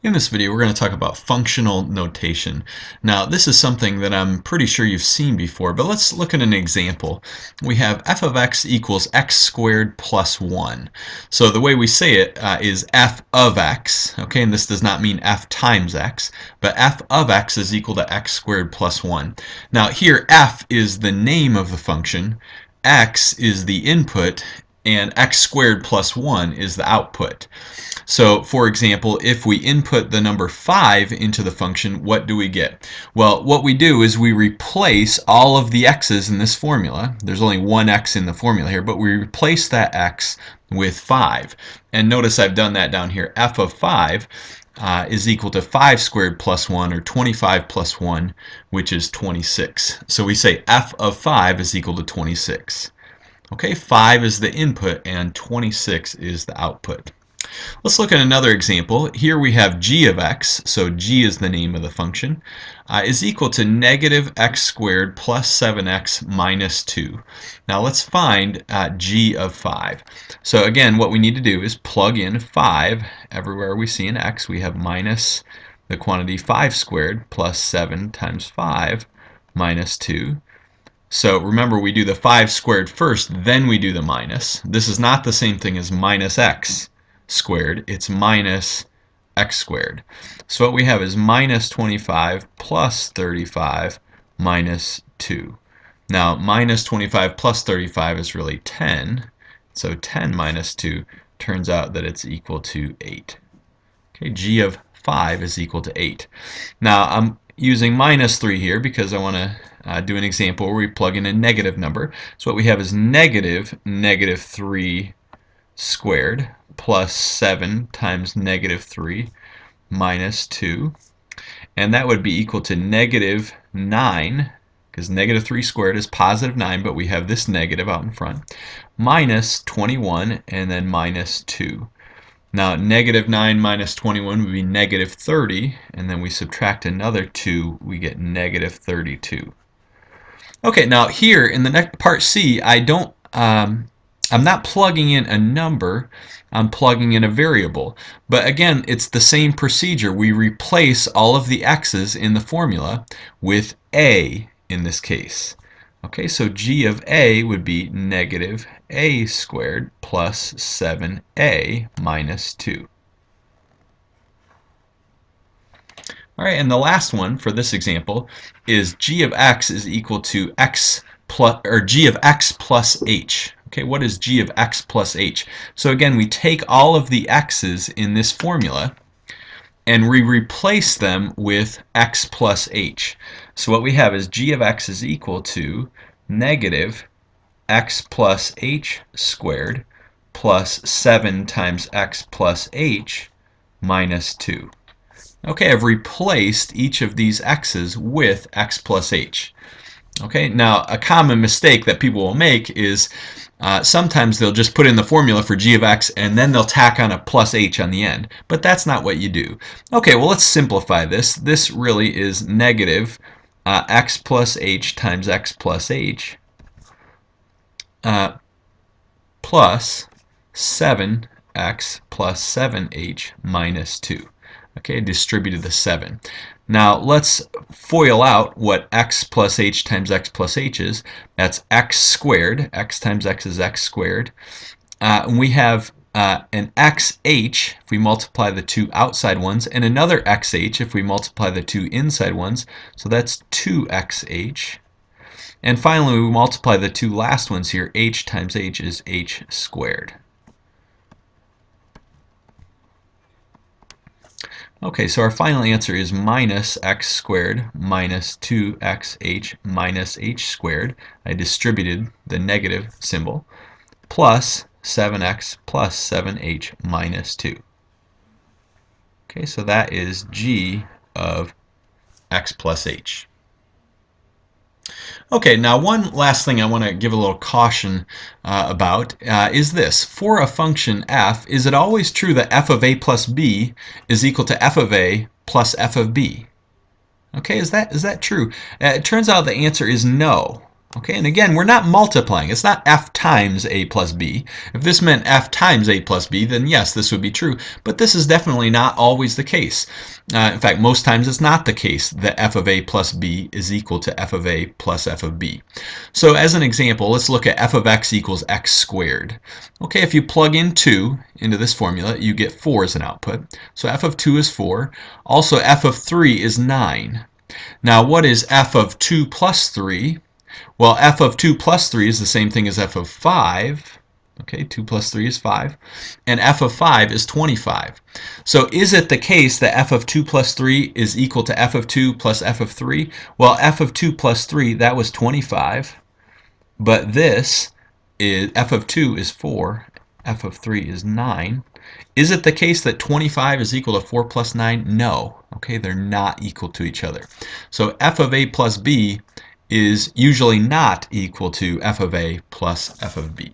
In this video, we're going to talk about functional notation. Now, this is something that I'm pretty sure you've seen before, but let's look at an example. We have f of x equals x squared plus 1. So the way we say it is f of x, okay, and this does not mean f times x, but f of x is equal to x squared plus 1. Now, here f is the name of the function, x is the input, and x squared plus 1 is the output. So, for example, if we input the number 5 into the function, what do we get? Well, what we do is we replace all of the x's in this formula. There's only one x in the formula here, but we replace that x with 5. And notice I've done that down here. F of 5 is equal to 5 squared plus 1, or 25 plus 1, which is 26. So we say f of 5 is equal to 26. Okay, 5 is the input and 26 is the output. Let's look at another example. Here we have g of x, so g is the name of the function, is equal to negative x squared plus 7x minus 2. Now let's find g of 5. So again, what we need to do is plug in 5. Everywhere we see an x, we have minus the quantity 5 squared plus 7 times 5 minus 2. So remember, we do the 5 squared first, then we do the minus. This is not the same thing as minus x squared, it's minus x squared. So what we have is minus 25 plus 35 minus 2. Now minus 25 plus 35 is really 10, so 10 minus 2 turns out that it's equal to 8. Okay, g of 5 is equal to 8. Now I'm using minus 3 here because I want to do an example where we plug in a negative number. So what we have is negative 3 squared plus 7 times negative 3 minus 2. And that would be equal to negative 9, because negative 3 squared is positive 9, but we have this negative out in front, minus 21, and then minus 2. Now, negative 9 minus 21 would be negative 30, and then we subtract another 2, we get negative 32. Okay, now here in the next part C, I'm not plugging in a number, I'm plugging in a variable. But again, it's the same procedure. We replace all of the x's in the formula with a in this case. Okay, so g of a would be negative a squared plus 7a minus 2. All right, and the last one for this example is g of x is equal to x plus, or g of x plus h. Okay, what is g of x plus h? So again, we take all of the x's in this formula and we replace them with x plus h. So what we have is g of x is equal to negative x plus h squared plus 7 times x plus h minus 2. Okay, I've replaced each of these x's with x plus h. Okay, now a common mistake that people will make is sometimes they'll just put in the formula for g of x and then they'll tack on a plus h on the end. But that's not what you do. Okay, well, let's simplify this. This really is negative x plus h times x plus h plus 7x plus 7h minus 2. Okay, distributed the 7. Now let's FOIL out what x plus h times x plus h is. That's x squared. X times x is x squared. And we have an xh if we multiply the two outside ones, and another xh if we multiply the two inside ones. So that's 2xh. And finally, we multiply the two last ones here. H times h is h squared. Okay, so our final answer is minus x squared minus 2xh minus h squared. I distributed the negative symbol, plus 7x plus 7h minus 2. Okay, so that is g of x plus h. Okay, now one last thing I want to give a little caution about is this. For a function f, is it always true that f of a plus b is equal to f of a plus f of b? Okay, is that true? It turns out the answer is no. Okay, and again, we're not multiplying. It's not f times a plus b. If this meant f times a plus b, then yes, this would be true. But this is definitely not always the case. In fact, most times it's not the case that f of a plus b is equal to f of a plus f of b. So as an example, let's look at f of x equals x squared. Okay, if you plug in 2 into this formula, you get 4 as an output. So f of 2 is 4. Also, f of 3 is 9. Now, what is f of 2 plus 3? Well, f of 2 plus 3 is the same thing as f of 5. Okay, 2 plus 3 is 5. And f of 5 is 25. So is it the case that f of 2 plus 3 is equal to f of 2 plus f of 3? Well, f of 2 plus 3, that was 25. But this is f of 2 is 4. F of 3 is 9. Is it the case that 25 is equal to 4 plus 9? No. Okay, they're not equal to each other. So f of a plus b is usually not equal to f of a plus f of b.